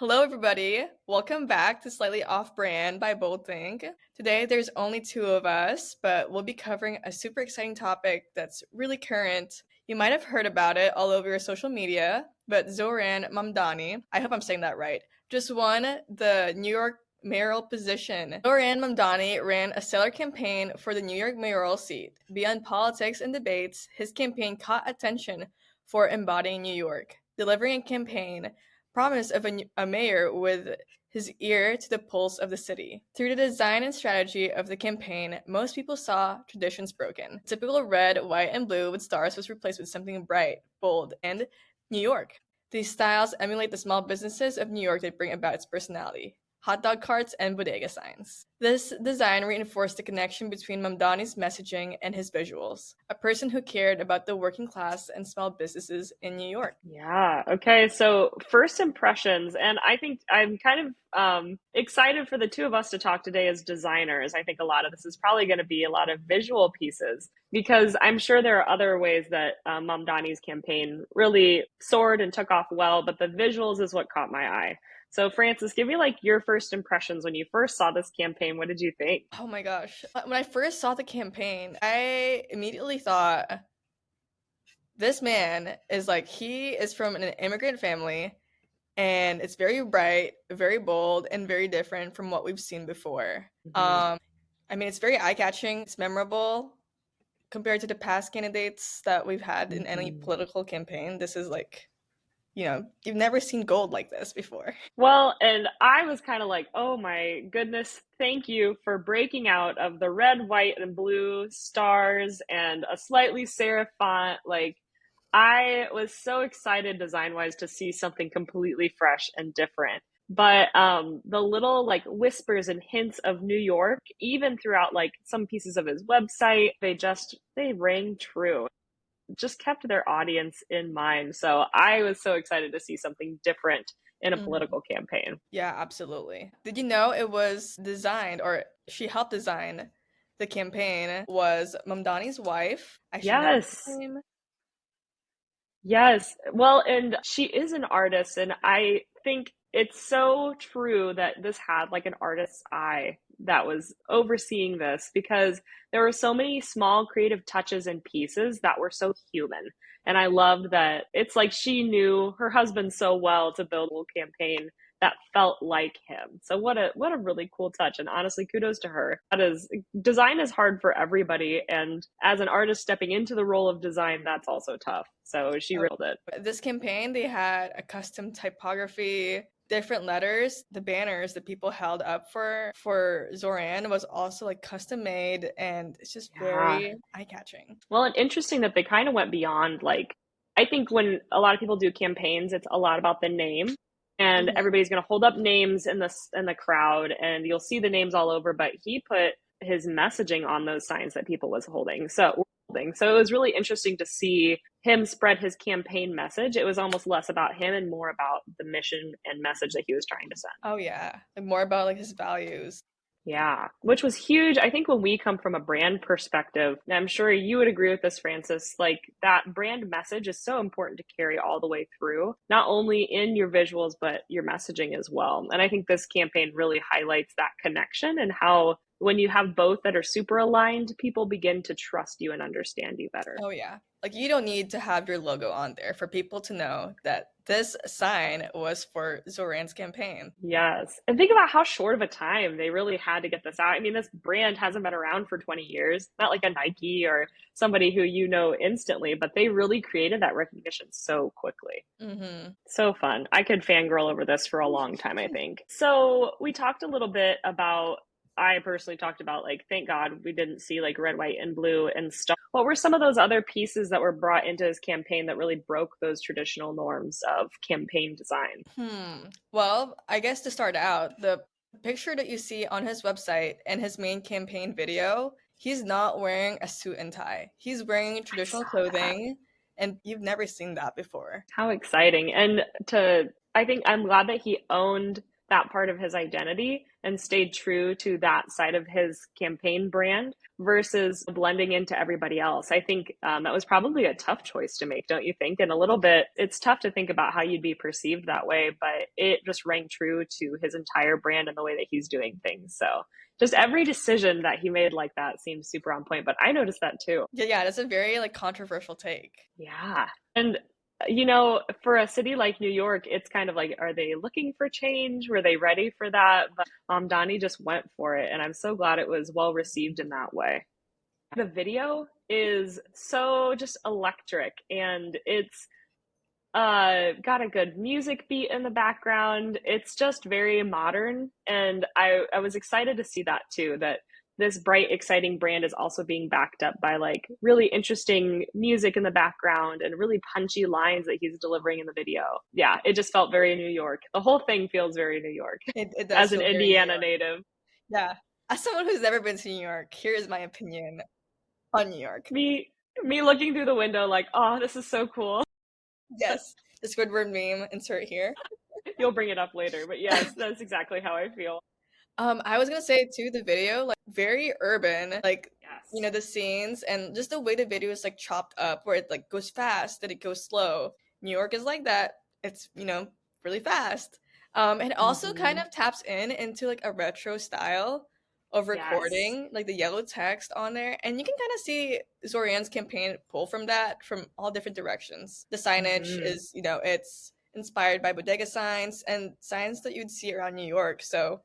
Hello, everybody. Welcome back to Slightly Off Brand by Bold Think. Today, there's only two of us, but we'll be covering a super exciting topic that's really current. You might have heard about it all over your social media, but Zohran Mamdani, I hope I'm saying that right, just won the New York mayoral position. Zohran Mamdani ran a stellar campaign for the New York mayoral seat. Beyond politics and debates, his campaign caught attention for embodying New York, delivering a campaign promise of a mayor with his ear to the pulse of the city. Through the design and strategy of the campaign, most people saw traditions broken. Typical red, white, and blue with stars was replaced with something bright, bold, and New York. These styles emulate the small businesses of New York that bring about its personality. Hot dog carts and bodega signs. This design reinforced the connection between Mamdani's messaging and his visuals, a person who cared about the working class and small businesses in New York. Yeah. Okay. So first impressions, and I think I'm kind of excited for the two of us to talk today as designers. I think a lot of this is probably going to be a lot of visual pieces because I'm sure there are other ways that Mamdani's campaign really soared and took off well, but the visuals is what caught my eye. So Francis, give me like your first impressions when you first saw this campaign. What did you think? Oh my gosh. When I first saw the campaign, I immediately thought, this man is like, he is from an immigrant family, and it's very bright, very bold, and very different from what we've seen before. Mhm. I mean, it's very eye-catching, it's memorable compared to the past candidates that we've had in any Mhm. political campaign. This is like, you've never seen gold like this before. Well, and I was kind of like, oh my goodness, thank you for breaking out of the red, white, and blue stars and a slightly serif font. Like, I was so excited design wise to see something completely fresh and different. But the little like whispers and hints of New York, even throughout like some pieces of his website, they rang true, just kept their audience in mind. So I was so excited to see something different in a Mhm. political campaign. Yeah, absolutely. Did you know it was designed, or she helped design the campaign, was Mamdani's wife? I should know her Yes. name. Yes. Well, and she is an artist, and I think it's so true that this had like an artist's eye that was overseeing this because there were so many small creative touches and pieces that were so human. And I loved that it's like she knew her husband so well to build a little campaign that felt like him. So what a really cool touch, and honestly kudos to her. That is, design is hard for everybody, and as an artist stepping into the role of design, that's also tough. So she Oh, nailed it. this campaign, they had a custom typography, different letters. The banners that people held up for Zoran was also like custom made, and it's just Yeah. very eye-catching. Well, and interesting that they kind of went beyond like, I think when a lot of people do campaigns, it's a lot about the name, and Mhm. everybody's going to hold up names in the crowd, and you'll see the names all over. But he put his messaging on those signs that people was holding. So it was really interesting to see him spread his campaign message. It was almost less about him and more about the mission and message that he was trying to send. Oh yeah, like more about like his values. Yeah, which was huge. I think when we come from a brand perspective, and I'm sure you would agree with this, Francis, like that brand message is so important to carry all the way through, not only in your visuals, but your messaging as well. And I think this campaign really highlights that connection and how when you have both that are super aligned, people begin to trust you and understand you better. Oh yeah. Like you don't need to have your logo on there for people to know that this sign was for Zoran's campaign. Yes. And think about how short of a time they really had to get this out. I mean, this brand hasn't been around for 20 years, not like a Nike or somebody who you know instantly, but they really created that recognition so quickly. Mhm. So fun. I could fangirl over this for a long time, I think. So we talked a little bit about, I personally talked about like, thank God we didn't see like red, white, and blue and stuff. What were some of those other pieces that were brought into his campaign that really broke those traditional norms of campaign design? Well, I guess to start out, the picture that you see on his website and his main campaign video, he's not wearing a suit and tie. He's wearing I traditional saw that. clothing, and you've never seen that before. How exciting. I think I'm glad that he owned that part of his identity and stayed true to that side of his campaign brand versus blending into everybody else. I think that was probably a tough choice to make, don't you think? And a little bit, it's tough to think about how you'd be perceived that way, but it just rang true to his entire brand and the way that he's doing things. So just every decision that he made like that seems super on point, but I noticed that too. Yeah, that's a very like controversial take. Yeah. And you know, for a city like New York, it's kind of like, are they looking for change? Were they ready for that? But Mamdani just went for it, and I'm so glad it was well received in that way. The video is so just electric, and it's got a good music beat in the background. It's just very modern, and I was excited to see that too, that this bright, exciting brand is also being backed up by like really interesting music in the background and really punchy lines that he's delivering in the video. Yeah, it just felt very New York. The whole thing feels very New York It does as an feel very New Indiana York. native. Yeah. As someone who's never been to New York, here is my opinion on New York. Me looking through the window like, oh, this is so cool. Yes. The Squidward meme, insert here. You'll bring it up later, but yes, that's exactly how I feel. I was gonna say too, the video, like very urban, like Yes. the scenes and just the way the video is like chopped up, where it like goes fast, then it goes slow. New York is like that. It's really fast. And also kind Mm-hmm. of taps into like a retro style of Yes. recording, like the yellow text on there, and you can kind of see Zoran's campaign pull from that from all different directions. The signage Mm-hmm. is, it's inspired by bodega signs and signs that you'd see around New York. So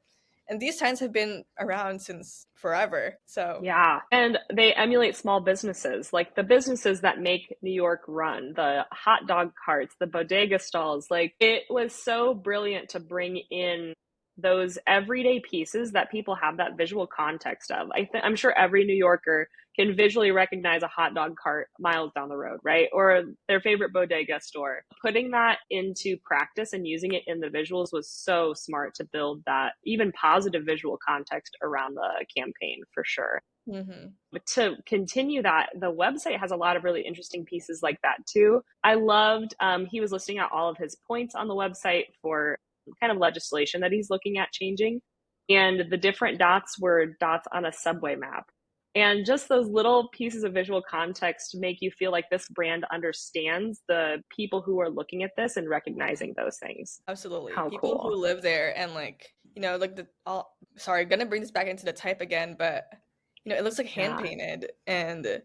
and these signs have been around since forever. So Yeah. And they emulate small businesses, like the businesses that make New York run, the hot dog carts, the bodega stalls. Like it was so brilliant to bring in those everyday pieces that people have that visual context of. I'm sure every New Yorker can visually recognize a hot dog cart miles down the road, right? Or their favorite bodega store. Putting that into practice and using it in the visuals was so smart to build that even positive visual context around the campaign for sure. mm-hmm. But to continue that, the website has a lot of really interesting pieces like that too. I loved, he was listing out all of his points on the website for kind of legislation that he's looking at changing. And the different dots were dots on a subway map. And just those little pieces of visual context make you feel like this brand understands the people who are looking at this and recognizing those things. Absolutely. How People who cool. live there and like, like the all sorry, gonna bring this back into the type again, but it looks like hand Yeah. painted and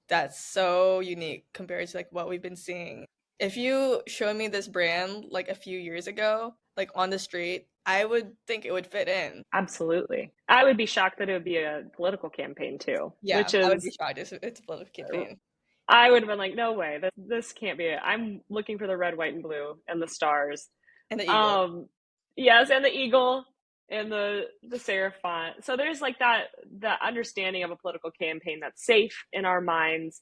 that's so unique compared to like what we've been seeing. If you showed me this brand like a few years ago, like on the street, I would think it would fit in. Absolutely. I would be shocked that it would be a political campaign too, Yeah, which I would be is, shocked. It's a political campaign. I would have been like, no way, this can't be it. I'm looking for the red, white, and blue and the stars. And the eagle. Yes, and the eagle and the serif font. So there's like that understanding of a political campaign that's safe in our minds.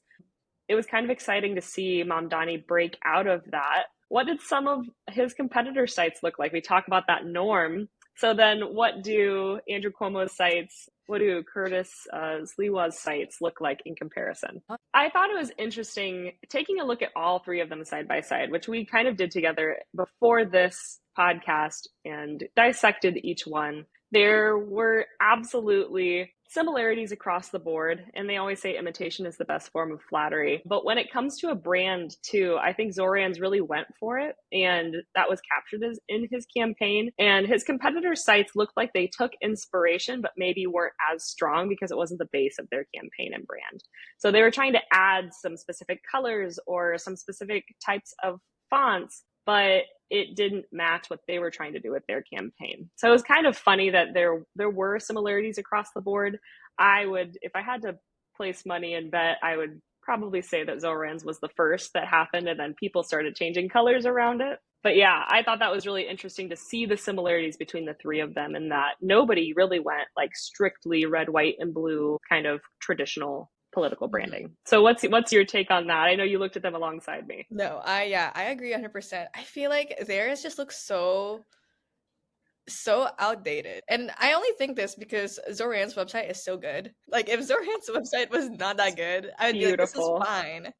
It was kind of exciting to see Mamdani break out of that. What did some of his competitor sites look like? We talk about that norm. So then what do Andrew Cuomo's sites, what do Curtis Sliwa's sites look like in comparison? I thought it was interesting taking a look at all three of them side by side, which we kind of did together before this podcast and dissected each one. There were absolutely similarities across the board, and they always say imitation is the best form of flattery. But when it comes to a brand too, I think Zoran's really went for it, and that was captured in his campaign. And his competitors' sites looked like they took inspiration, but maybe weren't as strong because it wasn't the base of their campaign and brand. So they were trying to add some specific colors or some specific types of fonts, but it didn't match what they were trying to do with their campaign. So it was kind of funny that there were similarities across the board. I would, if I had to place money and bet, I would probably say that Zoran's was the first that happened, and then people started changing colors around it. But yeah, I thought that was really interesting to see the similarities between the three of them, and that nobody really went like strictly red, white, and blue kind of traditional political branding. So what's your take on that? I know you looked at them alongside me. No, I agree 100%. I feel like theirs just looks so outdated. And I only think this because Zoran's website is so good. Like if Zoran's website was not that good, I would be like, this is Beautiful. fine.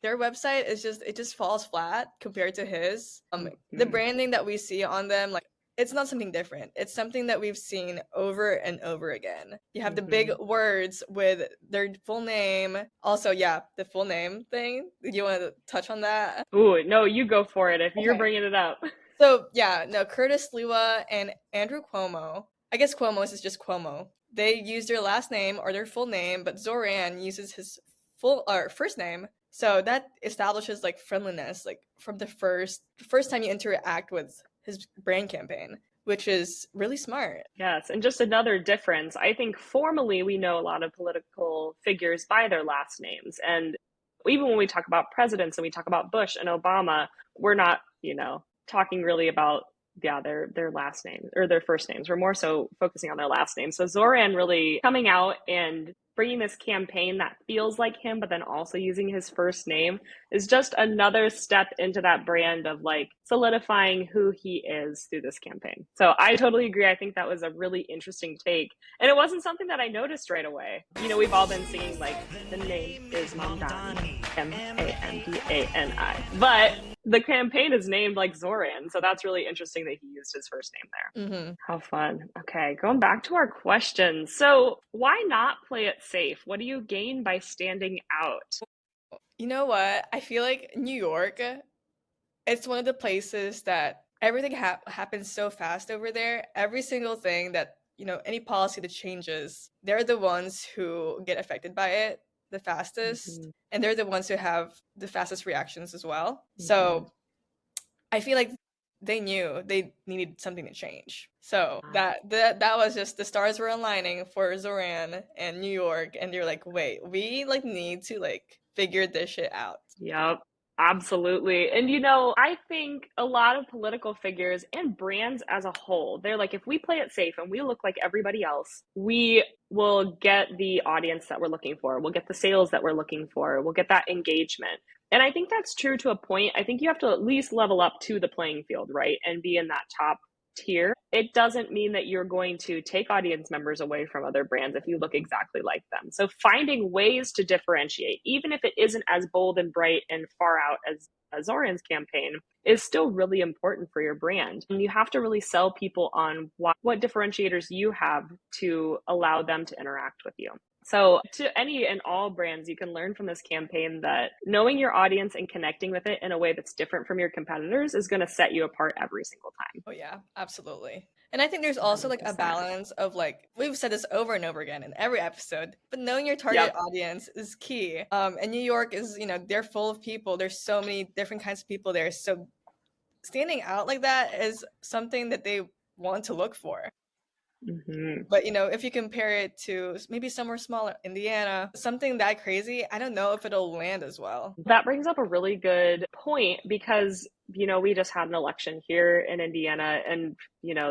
their website is just, it just falls flat compared to his. The Mhm. branding that we see on them, like, it's not something different. It's something that we've seen over and over again. You have the big Mhm. words with their full name. Also, yeah, the full name thing. Do you want to touch on that? Ooh, no, you go for it if you're Okay. bringing it up. So, yeah, no, Curtis Lewa and Andrew Cuomo. I guess Cuomo is just Cuomo. They use their last name or their full name, but Zohran uses his full or first name. So that establishes like friendliness, like from the first time you interact with his brand campaign, which is really smart. Yes, and just another difference. I think formally we know a lot of political figures by their last names. And even when we talk about presidents and we talk about Bush and Obama, we're not, talking really about their last names or their first names. We're more so focusing on their last names. So Zoran really coming out and bringing this campaign that feels like him, but then also using his first name is just another step into that brand of like solidifying who he is through this campaign. So I totally agree. I think that was a really interesting take. And it wasn't something that I noticed right away. We've all been singing like the name is Mamdani, Mamdani. But the campaign is named like Zoran. So that's really interesting that he used his first name there. Mm-hmm. How fun. Okay, going back to our questions. So, why not play it safe? What do you gain by standing out? You know what? I feel like New York, it's one of the places that everything happens so fast over there. Every single thing that, any policy that changes, they're the ones who get affected by it the fastest. Mhm, And they're the ones who have the fastest reactions as well. mhm. So I feel like they knew they needed something to change. So that was just the stars were aligning for Zoran and New York, and they're like, wait, we like need to like figure this shit out. Yep, absolutely. And I think a lot of political figures and brands as a whole, they're like, if we play it safe and we look like everybody else, we will get the audience that we're looking for. We'll get the sales that we're looking for. We'll get that engagement. And I think that's true to a point. I think you have to at least level up to the playing field, right? And be in that top tier. It doesn't mean that you're going to take audience members away from other brands if you look exactly like them. So finding ways to differentiate, even if it isn't as bold and bright and far out as Zoran's campaign, is still really important for your brand. And you have to really sell people on what differentiators you have to allow them to interact with you. So to any and all brands, you can learn from this campaign that knowing your audience and connecting with it in a way that's different from your competitors is going to set you apart every single time. Oh yeah, absolutely. And I think there's also like a 100%. balance of like we've said this over and over again in every episode, but knowing your target Yep. audience is key. And New York is, they're full of people. There's so many different kinds of people there. So standing out like that is something that they want to look for. Mm-hmm. But if you compare it to maybe somewhere smaller, Indiana, something that crazy, I don't know if it'll land as well. That brings up a really good point because, we just had an election here in Indiana and,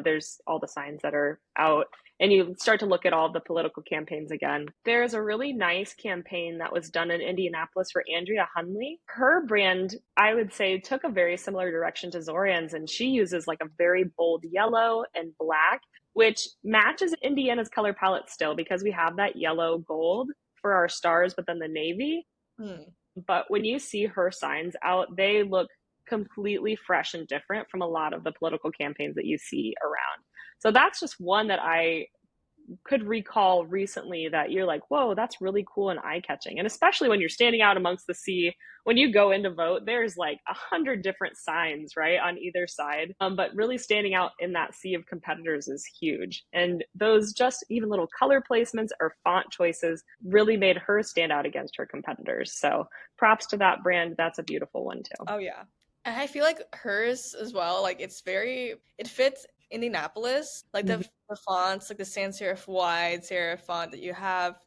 there's all the signs that are out and you start to look at all the political campaigns again. There's a really nice campaign that was done in Indianapolis for Andrea Hunley. Her brand, I would say, took a very similar direction to Zoran's, and she uses like a very bold yellow and black, which matches Indiana's color palette still because we have that yellow gold for our stars, but then the navy. Hmm. But when you see her signs out, they look completely fresh and different from a lot of the political campaigns that you see around. So that's just one that I could recall recently that you're like, whoa, that's really cool and eye-catching. And especially when you're standing out amongst the sea, when you go in to vote, there's like 100 different signs, right, on either side. But really standing out in that sea of competitors is huge. And those just even little color placements or font choices really made her stand out against her competitors. So props to that brand. That's a beautiful one too. Oh yeah. And I feel like hers as well, like it fits Indianapolis, like the fonts, like the sans serif wide serif font that you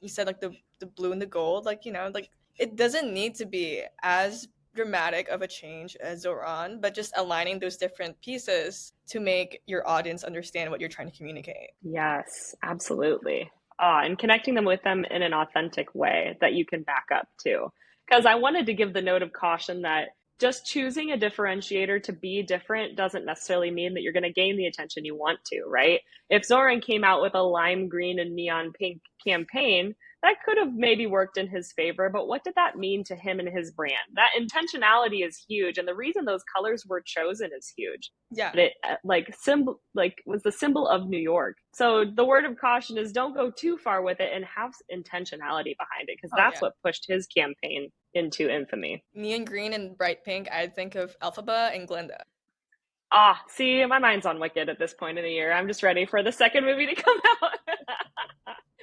said like the blue and the gold, like like it doesn't need to be as dramatic of a change as Zoran, but just aligning those different pieces to make your audience understand what you're trying to communicate. Yes, absolutely. And connecting them with them in an authentic way that you can back up too. Because I wanted to give the note of caution that just choosing a differentiator to be different doesn't necessarily mean that you're going to gain the attention you want to, right? If Zohran came out with a lime green and neon pink campaign, that could have maybe worked in his favor, but what did that mean to him and his brand? That intentionality is huge, and the reason those colors were chosen is huge. Yeah. It was the symbol of New York. So the word of caution is don't go too far with it and have intentionality behind it, because that's what pushed his campaign into infamy. Neon green and bright pink, I'd think of Elphaba and Glinda. See, my mind's on Wicked at this point in the year. I'm just ready for the second movie to come out.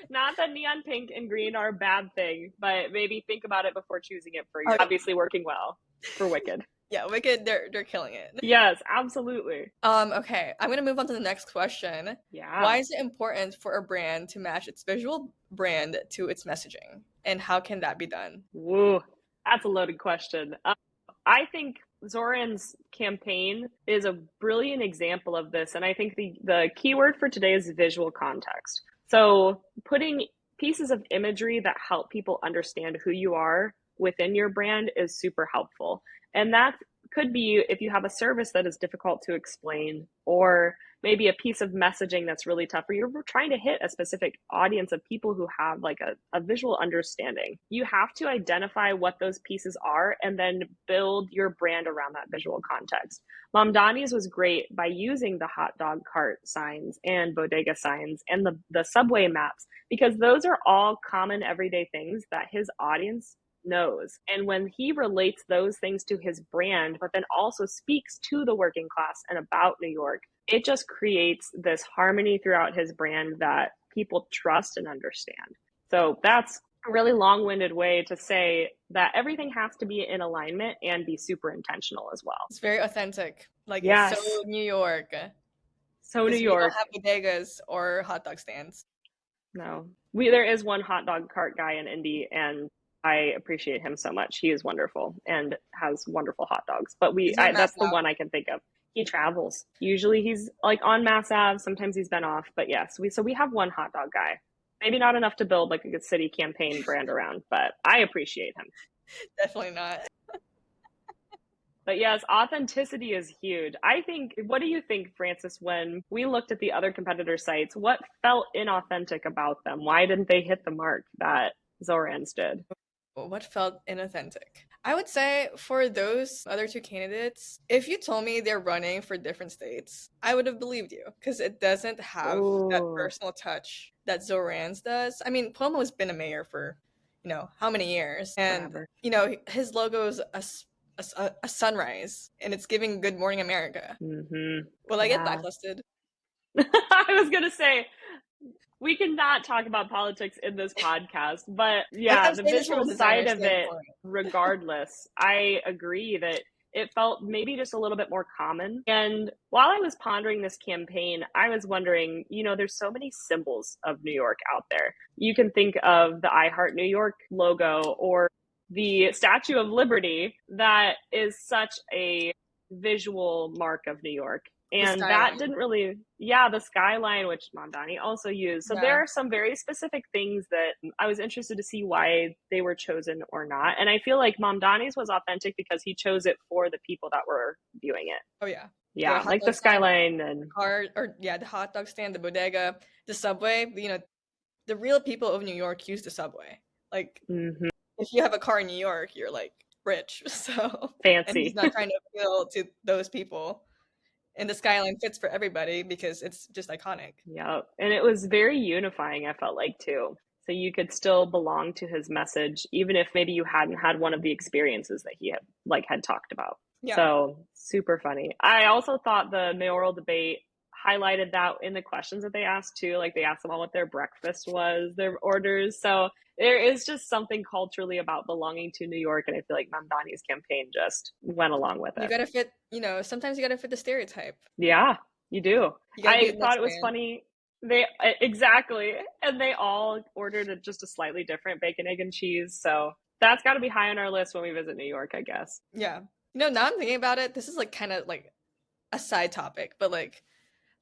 Not that neon pink and green are a bad thing, but maybe think about it before choosing it for you. Obviously working well for Wicked. Yeah, Wicked, they're killing it. Yes, absolutely. Okay, I'm gonna move on to the next question. Yeah. Why is it important for a brand to match its visual brand to its messaging? And how can that be done? Woo, that's a loaded question. I think Zohran's campaign is a brilliant example of this, and I think the keyword for today is visual context. So putting pieces of imagery that help people understand who you are within your brand is super helpful. And that could be if you have a service that is difficult to explain, or maybe a piece of messaging that's really tough, or you're trying to hit a specific audience of people who have like a visual understanding. You have to identify what those pieces are and then build your brand around that visual context. Mamdani's was great by using the hot dog cart signs and bodega signs and the subway maps, because those are all common everyday things that his audience knows. And when he relates those things to his brand, but then also speaks to the working class and about New York, it just creates this harmony throughout his brand that people trust and understand. So that's a really long-winded way to say that everything has to be in alignment and be super intentional as well. It's very authentic. Like, yes. It's so New York. So New York. We don't have bodegas or hot dog stands. No. There is one hot dog cart guy in Indy, and I appreciate him so much. He is wonderful and has wonderful hot dogs. But that's the one I can think of. He travels. Usually he's like on Mass Ave. Sometimes he's been off. But yes, we have one hot dog guy. Maybe not enough to build like a good city campaign brand around, but I appreciate him. Definitely not. But yes, authenticity is huge. What do you think, Francis, when we looked at the other competitor sites, what felt inauthentic about them? Why didn't they hit the mark that Zohran's did? What felt inauthentic? I would say for those other two candidates, if you told me they're running for different states, I would have believed you, because it doesn't have that personal touch that Zohran's does. I mean, Cuomo's been a mayor for, how many years? And, forever. His logo is a sunrise, and it's giving Good Morning America. Mm-hmm. Will I get blacklisted? I was going to say, we cannot talk about politics in this podcast, but yeah, the visual side of it, regardless, I agree that it felt maybe just a little bit more common. And while I was pondering this campaign, I was wondering, there's so many symbols of New York out there. You can think of the I Heart New York logo or the Statue of Liberty that is such a visual mark of New York. And that didn't really, the skyline, which Mamdani also used. So there are some very specific things that I was interested to see why they were chosen or not. And I feel like Mamdani's was authentic because he chose it for the people that were viewing it. Oh, yeah. Yeah, like the skyline and... the hot dog stand, the bodega, the subway. The real people of New York use the subway. Like, if you have a car in New York, you're, like, rich. So fancy. And he's not trying to appeal to those people. And the skyline fits for everybody because it's just iconic. Yeah, and it was very unifying, I felt like, too. So you could still belong to his message, even if maybe you hadn't had one of the experiences that he had talked about. Yeah. So super funny. I also thought the mayoral debate highlighted that in the questions that they asked, too. Like, they asked them all what their breakfast was, their orders. So there is just something culturally about belonging to New York, and I feel like Mamdani's campaign just went along with it. You gotta fit, sometimes you gotta fit the stereotype. Yeah, you do. I thought it was funny. Exactly. And they all ordered just a slightly different bacon, egg, and cheese. So that's got to be high on our list when we visit New York, I guess. Yeah. Now I'm thinking about it. This is like kind of like a side topic, but like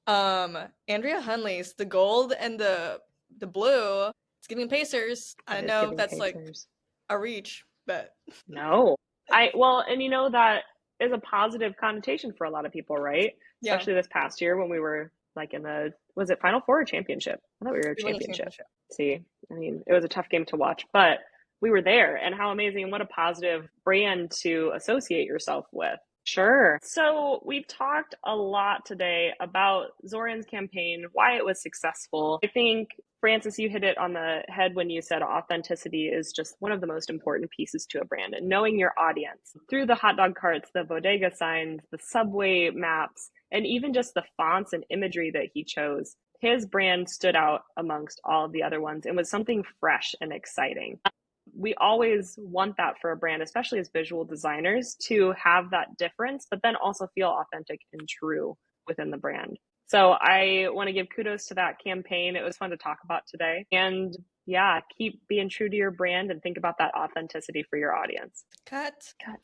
Andrea Hunley's the gold and the blue. It's giving Pacers. I know that's Pacers. Like a reach, but no. And that is a positive connotation for a lot of people, right? Yeah, Especially this past year when we were like in the, was it Final Four or championship? I thought we were a we won the championship. championship. See, I mean, it was a tough game to watch, but we were there, and how amazing and what a positive brand to associate yourself with. Sure. So we've talked a lot today about Zoran's campaign, why it was successful. I think, Francis, you hit it on the head when you said authenticity is just one of the most important pieces to a brand, and knowing your audience through the hot dog carts, the bodega signs, the subway maps, and even just the fonts and imagery that he chose. His brand stood out amongst all of the other ones and was something fresh and exciting. We always want that for a brand, especially as visual designers, to have that difference, but then also feel authentic and true within the brand. So I want to give kudos to that campaign. It was fun to talk about today. And yeah, keep being true to your brand and think about that authenticity for your audience. Cut. Cut.